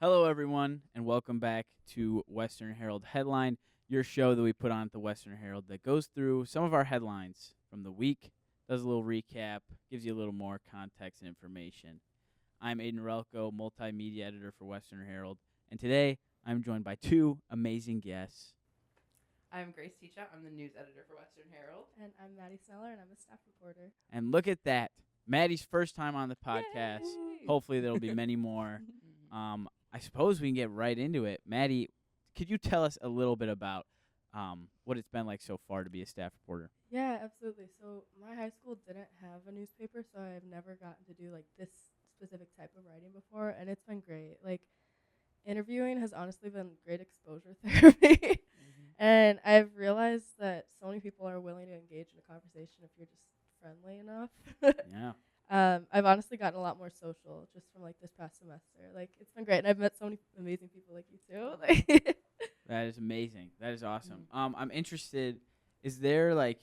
Hello, everyone, and welcome back to Western Herald Headline, your show that we put on at the Western Herald that goes through some of our headlines from the week, does a little recap, gives you a little more context and information. I'm Aidan Ralko, multimedia editor for Western Herald, and today I'm joined by two amazing guests. I'm Grace Teachout. I'm the news editor for Western Herald. And I'm Maddie Sneller, and I'm a staff reporter. And look at that, Maddie's first time on the podcast. Yay! Hopefully, there'll be many more. I suppose we can get right into it. Maddie, could you tell us a little bit about what it's been like so far to be a staff reporter? Yeah, absolutely. So my high school didn't have a newspaper, so I've never gotten to do like this specific type of writing before, and it's been great. Like interviewing has honestly been great exposure therapy. And I've realized that so many people are willing to engage in a conversation if you're just friendly enough. Yeah. I've honestly gotten a lot more social just from like this past semester. Like it's been great, and I've met so many amazing people like you too. Like That is amazing. That is awesome. I'm interested, is there like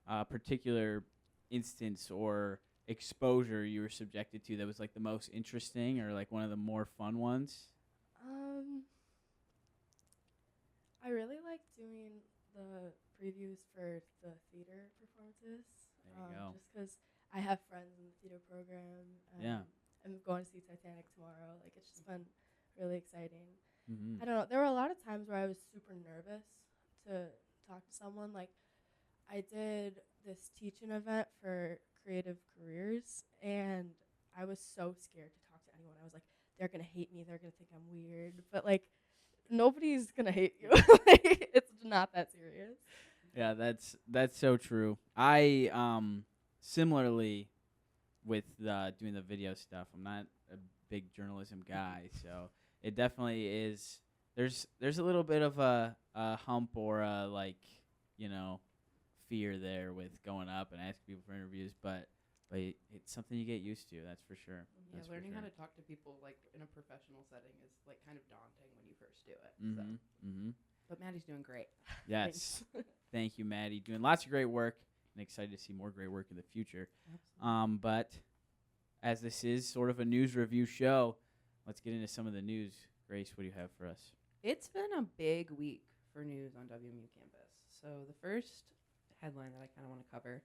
a particular instance or exposure you were subjected to that was like the most interesting or like one of the more fun ones? I really like doing the previews for the theater performances. There you go. Just because I have friends in the theater program. Yeah. I'm going to see Titanic tomorrow. Like, it's just been really exciting. Mm-hmm. I don't know. There were a lot of times where I was super nervous to talk to someone. Like, I did this teaching event for creative careers, and I was so scared to talk to anyone. I was like, they're going to hate me. They're going to think I'm weird. But, like, nobody's going to hate you. Like, it's not that serious. Yeah, that's so true. I similarly with doing the video stuff, I'm not a big journalism guy, so it definitely is. There's a little bit of a hump or a fear there with going up and asking people for interviews, but it's something you get used to. That's for sure. Yeah, That's for learning how sure. to talk to people like in a professional setting is like kind of daunting when you first do it. So. But Maddie's doing great. Yes. Thank you, Maddie. Doing lots of great work and excited to see more great work in the future. Absolutely. But as this is sort of a news review show, let's get into some of the news. Grace, what do you have for us? It's been a big week for news on WMU campus. So the first headline that I kind of want to cover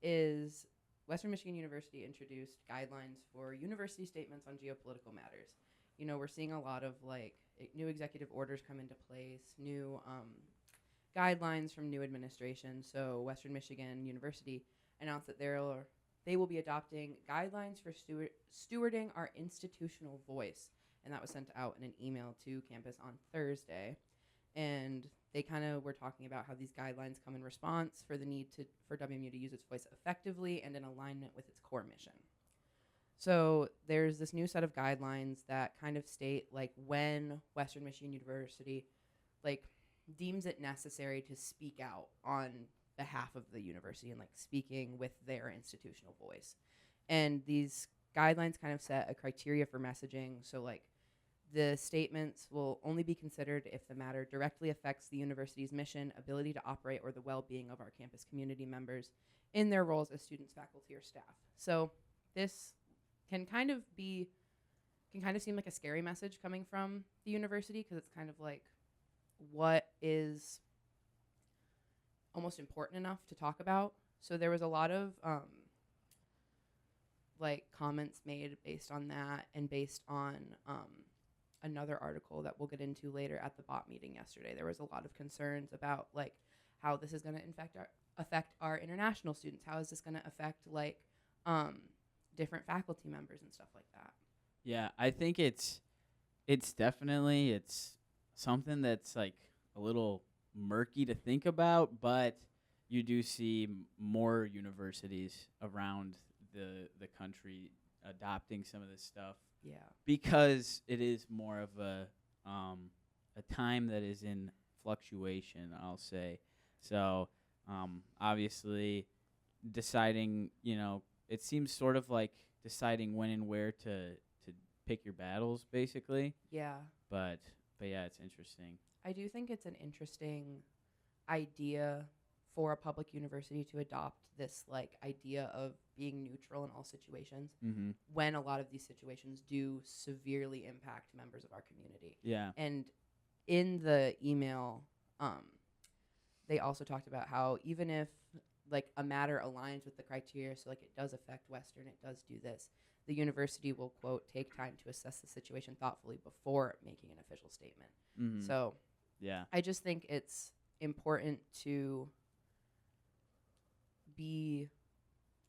is Western Michigan University introduced guidelines for university statements on geopolitical matters. You know, we're seeing a lot of like new executive orders come into place, new guidelines from new administration. So Western Michigan University announced that they will be adopting guidelines for stewarding our institutional voice. And that was sent out in an email to campus on Thursday. And they kind of were talking about how these guidelines come in response for the need for WMU to use its voice effectively and in alignment with its core mission. So there's this new set of guidelines that kind of state like when Western Michigan University like deems it necessary to speak out on behalf of the university and like speaking with their institutional voice. And these guidelines kind of set a criteria for messaging. So like the statements will only be considered if the matter directly affects the university's mission, ability to operate, or the well-being of our campus community members in their roles as students, faculty, or staff. So this can kind of seem like a scary message coming from the university because it's kind of like what is almost important enough to talk about. So there was a lot of comments made based on that and based on another article that we'll get into later at the BOT meeting yesterday. There was a lot of concerns about like how this is going to affect our international students. How is this going to affect like different faculty members and stuff like that? Yeah, I think it's definitely something that's like a little murky to think about, but you do see more universities around the country adopting some of this stuff. Yeah. Because it is more of a time that is in fluctuation, I'll say. So obviously deciding, it seems sort of like deciding when and where to pick your battles, basically. Yeah. But yeah, it's interesting. I do think it's an interesting idea for a public university to adopt this like idea of being neutral in all situations Mm-hmm. when a lot of these situations do severely impact members of our community. Yeah. And in the email, they also talked about how even if like a matter aligns with the criteria, so like it does affect Western, it does do this, the university will, quote, take time to assess the situation thoughtfully before making an official statement. Mm-hmm. So yeah. I just think it's important to be,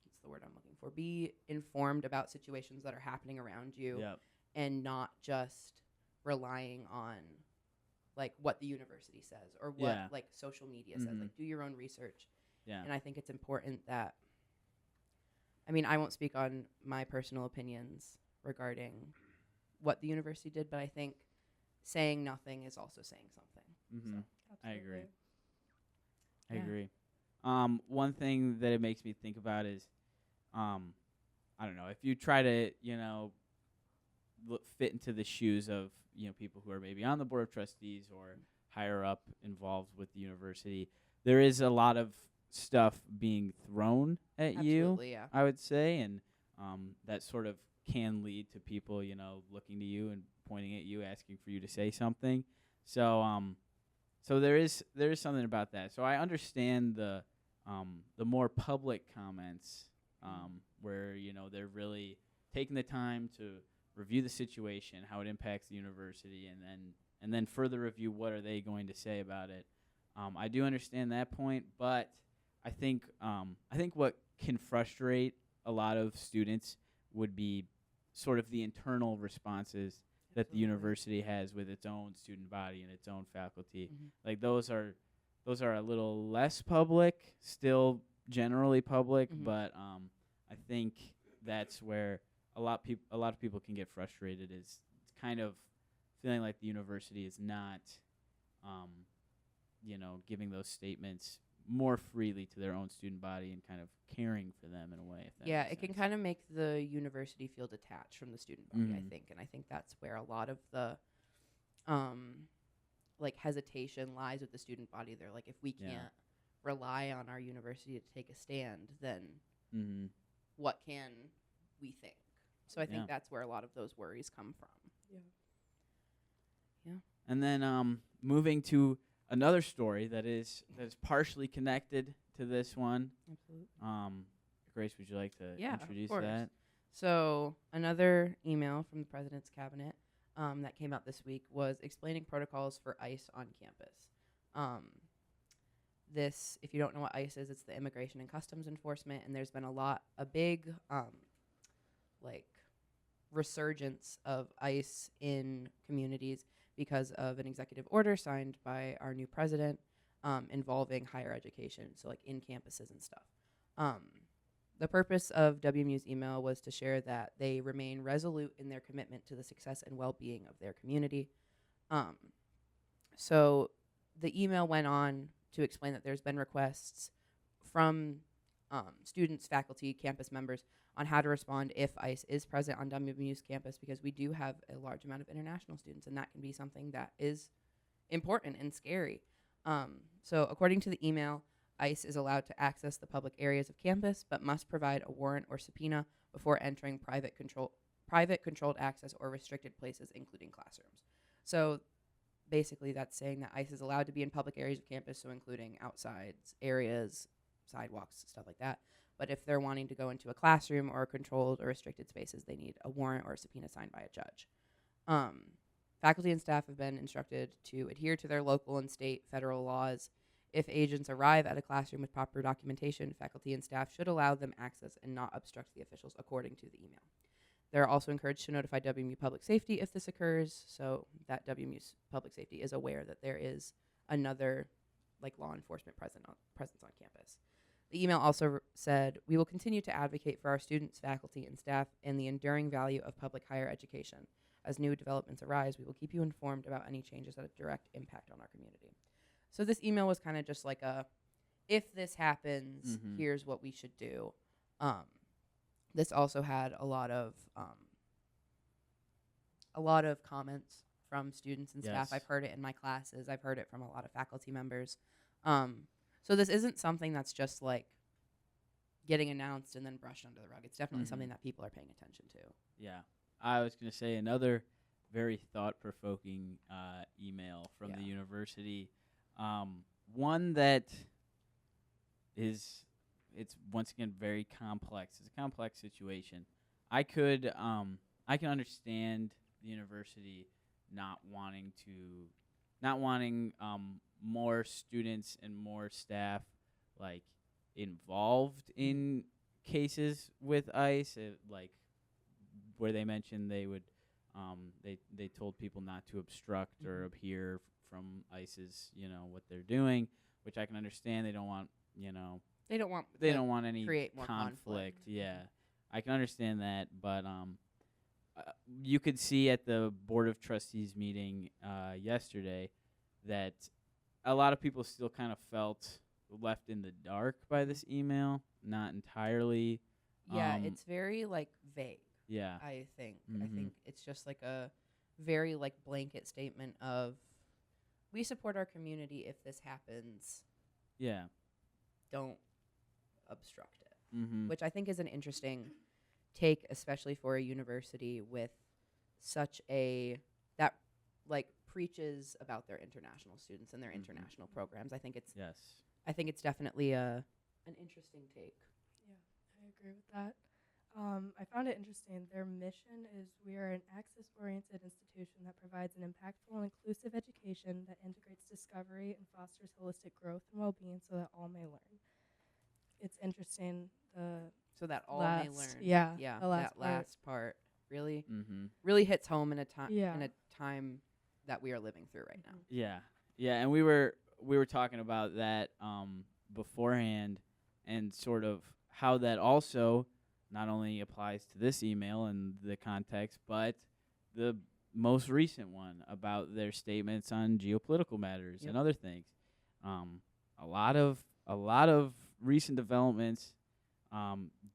what's the word I'm looking for, be informed about situations that are happening around you Yep. and not just relying on like what the university says or what Yeah. like social media says. Mhm. Like do your own research. Yeah. And I think it's important that, I mean, I won't speak on my personal opinions regarding what the university did, but I think saying nothing is also saying something. Mm-hmm. I Absolutely. agree. I Yeah. agree. One thing that it makes me think about is, I don't know, if you try to, fit into the shoes of, people who are maybe on the board of trustees or higher up involved with the university, there is a lot of stuff being thrown at you, Absolutely, yeah. I would say, and that sort of can lead to people, looking to you and pointing at you, asking for you to say something. So there is something about that. So I understand the more public comments where they're really taking the time to review the situation, how it impacts the university, and then further review what are they going to say about it. I do understand that point, but I think what can frustrate a lot of students would be sort of the internal responses that the Absolutely. university has with its own student body and its own faculty. Mhm. Like those are a little less public, still generally public, Mhm. but I think that's where a lot of people can get frustrated, is kind of feeling like the university is not giving those statements more freely to their own student body and kind of caring for them in a way. If that Yeah, makes it can sense. kind of make the university feel detached from the student body, I Mhm. think. And I think that's where a lot of the like hesitation lies with the student body. They're like, if we Yeah. can't rely on our university to take a stand, then Mm-hmm. what can we think? So I think Yeah. that's where a lot of those worries come from. And then moving to another story that is partially connected to this one. Absolutely. Grace, would you like to Yeah, of introduce course. that? So another email from the president's cabinet that came out this week was explaining protocols for ICE on campus. This, if you don't know what ICE is, it's the Immigration and Customs Enforcement, and there's been a big like resurgence of ICE in communities because of an executive order signed by our new president involving higher education, so like in campuses and stuff. The purpose of WMU's email was to share that they remain resolute in their commitment to the success and well-being of their community. So the email went on to explain that there's been requests from students, faculty, campus members on how to respond if ICE is present on WMU's campus, because we do have a large amount of international students, and that can be something that is important and scary. So according to the email, ICE is allowed to access the public areas of campus, but must provide a warrant or subpoena before entering private controlled access or restricted places, including classrooms. So basically that's saying that ICE is allowed to be in public areas of campus, so including outside areas, sidewalks, stuff like that. But if they're wanting to go into a classroom or controlled or restricted spaces, they need a warrant or a subpoena signed by a judge. Faculty and staff have been instructed to adhere to their local and state federal laws. If agents arrive at a classroom with proper documentation, faculty and staff should allow them access and not obstruct the officials, according to the email. They're also encouraged to notify WMU Public Safety if this occurs, so that WMU's Public Safety is aware that there is another like law enforcement presence on campus. The email also said, "We will continue to advocate for our students, faculty, and staff and the enduring value of public higher education. As new developments arise, we will keep you informed about any changes that have direct impact on our community." So this email was kind of just like if this happens, here's what we should do. This also had a lot of comments from students and staff. Yes. I've heard it in my classes. I've heard it from a lot of faculty members. So this isn't something that's just like getting announced and then brushed under the rug. It's definitely something that people are paying attention to. Yeah. I was going to say another very thought-provoking email from the university. One that it's once again very complex. It's a complex situation. I can understand the university not wanting more students and more staff like involved in cases with ICE, like where they mentioned they would they told people not to obstruct or appear from ICE's what they're doing, which I can understand. They don't want They don't want any create more conflict. Yeah, I can understand that, but you could see at the Board of Trustees meeting yesterday that a lot of people still kind of felt left in the dark by this email, not entirely. Yeah, it's very like vague. Yeah, I think it's just like a very like blanket statement of we support our community if this happens. Yeah, don't obstruct it, which which I think is an interesting take, especially for a university with such that like preaches about their international students and their international programs. I think it's definitely an interesting take. Yeah, I agree with that. I found it interesting. Their mission is we are an access-oriented institution that provides an impactful and inclusive education that integrates discovery and fosters holistic growth and well-being so that all may learn. It's interesting. So that all may learn. Yeah, that last part really, Mm-hmm. really hits home in a time Yeah. in a time that we are living through right now. Yeah, yeah, and we were talking about that beforehand, and sort of how that also not only applies to this email and the context, but the most recent one about their statements on geopolitical matters and other things. A lot of recent developments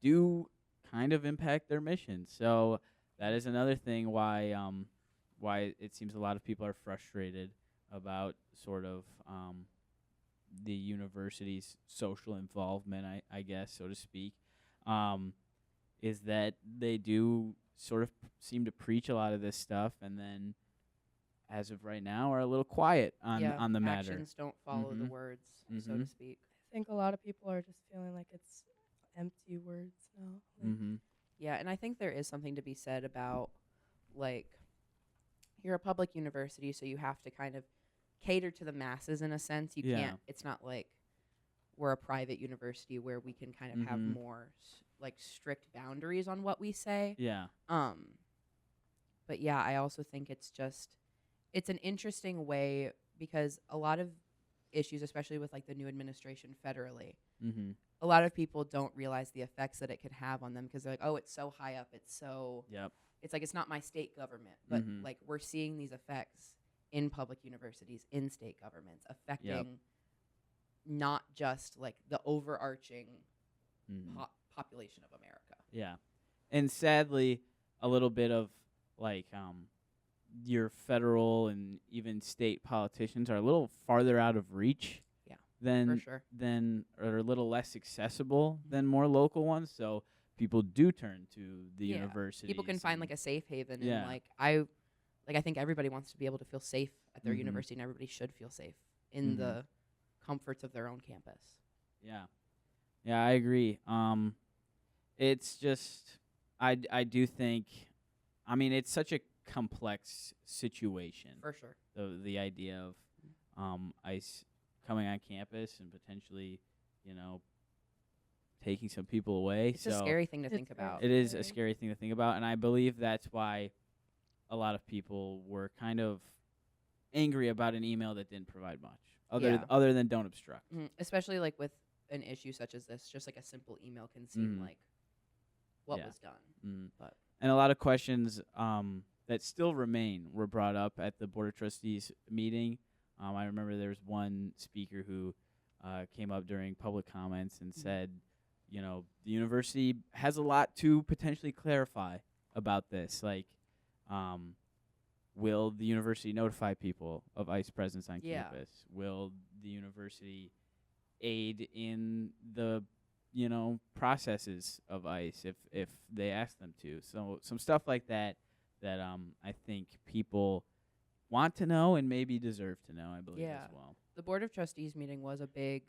do kind of impact their mission. So that is another thing why it seems a lot of people are frustrated about sort of the university's social involvement, I guess, so to speak, is that they do sort of seem to preach a lot of this stuff and then, as of right now, are a little quiet on the matter. Actions don't follow the words, so to speak. I think a lot of people are just feeling like it's empty words now. Like Yeah, and I think there is something to be said about, like, you're a public university, so you have to kind of cater to the masses in a sense. You can't, it's not like we're a private university where we can kind of have more, like, strict boundaries on what we say. Yeah. But yeah, I also think it's an interesting way because a lot of issues, especially with, like, the new administration federally, a lot of people don't realize the effects that it could have on them because they're like, oh, it's so high up. It's so, it's like, it's not my state government. But, like, we're seeing these effects in public universities, in state governments, affecting not just, like, the overarching population of America. Yeah. And sadly, a little bit of, like, your federal and even state politicians are a little farther out of reach For sure. or a little less accessible than more local ones. So people do turn to the university. People can find, like, a safe haven. And, I think everybody wants to be able to feel safe at their university, and everybody should feel safe in the comforts of their own campus. Yeah. Yeah, I agree. It's just, I do think, I mean, it's such a complex situation. For sure. The idea of ICE coming on campus and potentially, taking some people away. It's a scary thing to think about. It is a scary thing to think about, and I believe that's why a lot of people were kind of angry about an email that didn't provide much, other than don't obstruct. Especially, like, with an issue such as this, just like a simple email can seem like what was done. But and a lot of questions that still remain were brought up at the Board of Trustees meeting. I remember there was one speaker who came up during public comments and said, the university has a lot to potentially clarify about this. Like, will the university notify people of ICE presence on campus? Will the university aid in the processes of ICE if they ask them to. So some stuff like that I think people want to know and maybe deserve to know, I believe Yeah. as well. The Board of Trustees meeting was a big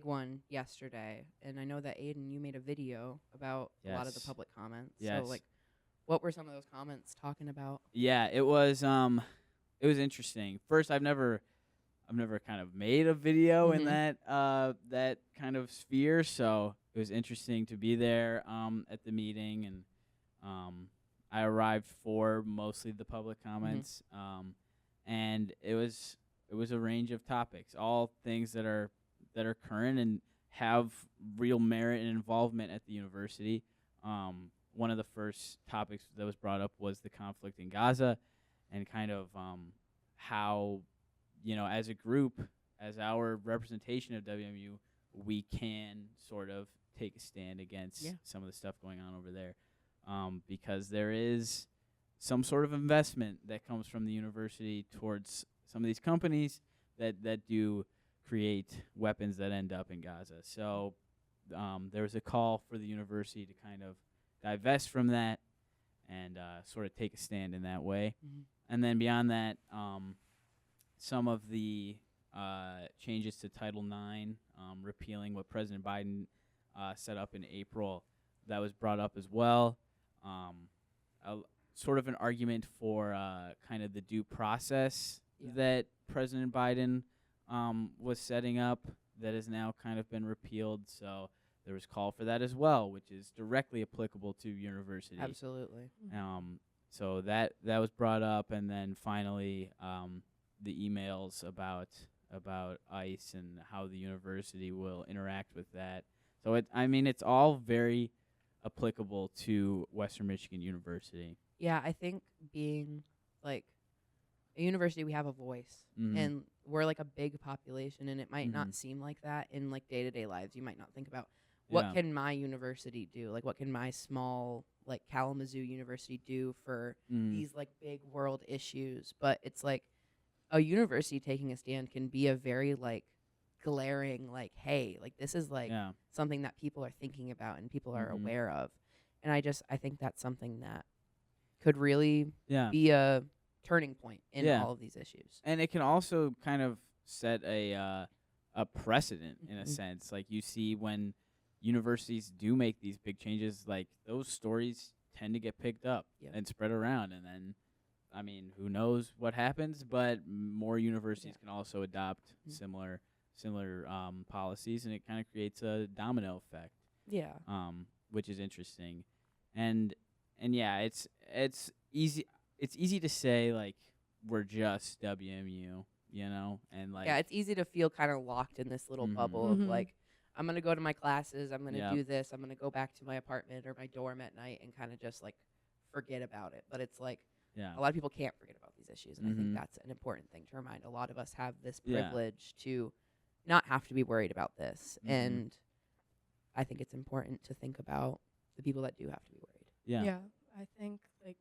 one yesterday, and I know that Aidan, you made a video about a lot of the Yes. public comments. Yes. So, like, what were some of those comments talking about? Yeah, it was interesting. First, I've never kind of made a video in Mhm. that kind of sphere, so it was interesting to be there at the meeting, and I arrived for mostly the public comments, and it was a range of topics, all things that are current and have real merit and involvement at the university. One of the first topics that was brought up was the conflict in Gaza, and kind of how, as a group, as our representation of WMU, we can sort of take a stand against some of the stuff going on over there, because there is some sort of investment that comes from the university towards some of these companies that do create weapons that end up in Gaza. So there was a call for the university to kind of divest from that and sort of take a stand in that way. And then beyond that, some of the changes to Title IX, repealing what President Biden set up in April, that was brought up as well. Sort of an argument for kind of the due process that President Biden was setting up that has now kind of been repealed. So there was call for that as well, which is directly applicable to university. Absolutely. So that was brought up, and then finally the emails about ICE and how the university will interact with that. So it's all very applicable to Western Michigan University. Yeah, I think being like a university, we have a voice, Mhm. and we're like a big population, and it might Mhm. not seem like that in like day-to-day lives. You might not think about what can my university do? Like, what can my small like Kalamazoo University do for these like big world issues? But it's like a university taking a stand can be a very like glaring like, hey, like this is like something that people are thinking about and people are aware of. And I think that's something that could really be a turning point in all of these issues. And it can also kind of set a precedent in a sense. Like, you see when universities do make these big changes, like those stories tend to get picked up and spread around, and then who knows what happens, but more universities can also adopt similar policies, and it kind of creates a domino effect. Which is interesting. And it's easy to say like we're just WMU, and like it's easy to feel kind of locked in this little bubble of like, I'm going to go to my classes, I'm going to do this, I'm going to go back to my apartment or my dorm at night and kind of just like forget about it. But it's like a lot of people can't forget about these issues, and I think that's an important thing to remind. A lot of us have this privilege to not have to be worried about this, and I think it's important to think about the people that do have to be worried. Yeah, I think like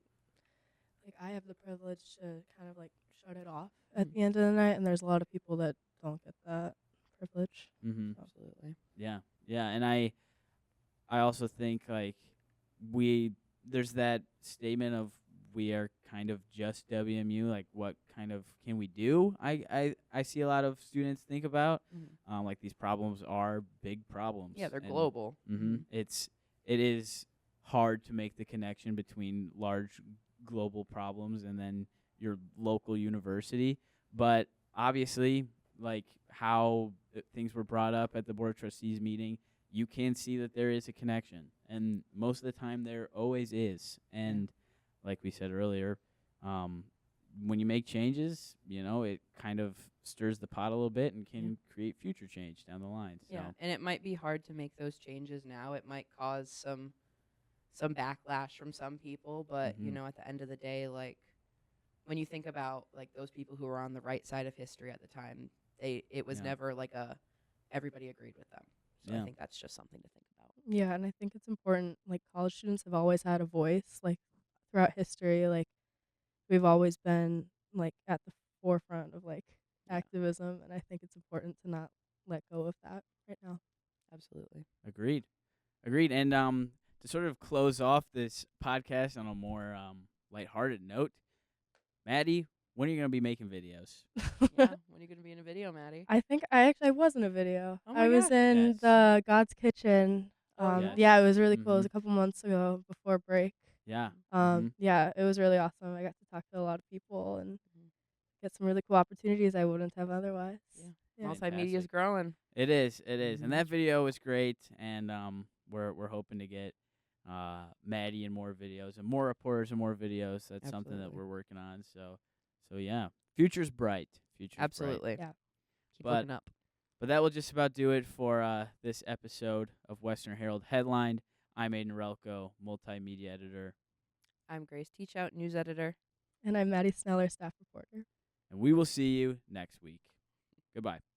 I have the privilege to kind of like shut it off at the end of the night, and there's a lot of people that don't get that privilege. Absolutely. Yeah, and I also think like there's that statement of we are kind of just WMU. Like, what kind of can we do? I see a lot of students think about like these problems are big problems. Yeah, they're global. It is hard to make the connection between large global problems and then your local university, but obviously, like how things were brought up at the Board of Trustees meeting, you can see that there is a connection, and most of the time there always is. And like we said earlier, when you make changes, it kind of stirs the pot a little bit and can create future change down the line. So. Yeah, and it might be hard to make those changes now. It might cause some backlash from some people, but at the end of the day, like when you think about like those people who were on the right side of history at the time, it was never like everybody agreed with them. So I think that's just something to think about. Yeah, and I think it's important. Like, college students have always had a voice, like throughout history. Like, we've always been like at the forefront of like activism, and I think it's important to not let go of that right now. Absolutely. Agreed. And to sort of close off this podcast on a more lighthearted note, Maddie, when are you gonna be making videos? Yeah. When are you going to be in a video, Maddie? I think I was in a video. Oh my I was gosh. in Yes. the God's Kitchen. Oh, yes. Yeah, it was really cool. It was Mhm. a couple months ago before break. Yeah. Yeah, it was really awesome. I got to talk to a lot of people and Mhm. get some really cool opportunities I wouldn't have otherwise. Yeah. Yeah. Multimedia is Fantastic. growing. It is, and Mhm. that video was great. And we're hoping to get Maddie in more videos and more reporters and more videos. That's something that Absolutely. we're working on. So yeah, future's bright. Future's bright. Absolutely. Yeah. Keep But looking up. that will just about do it for this episode of Western Herald Headlined. I'm Aidan Ralko, multimedia editor, I'm Grace Teachout, news editor. And I'm Maddie Sneller, staff reporter. and we will see you next week. Goodbye.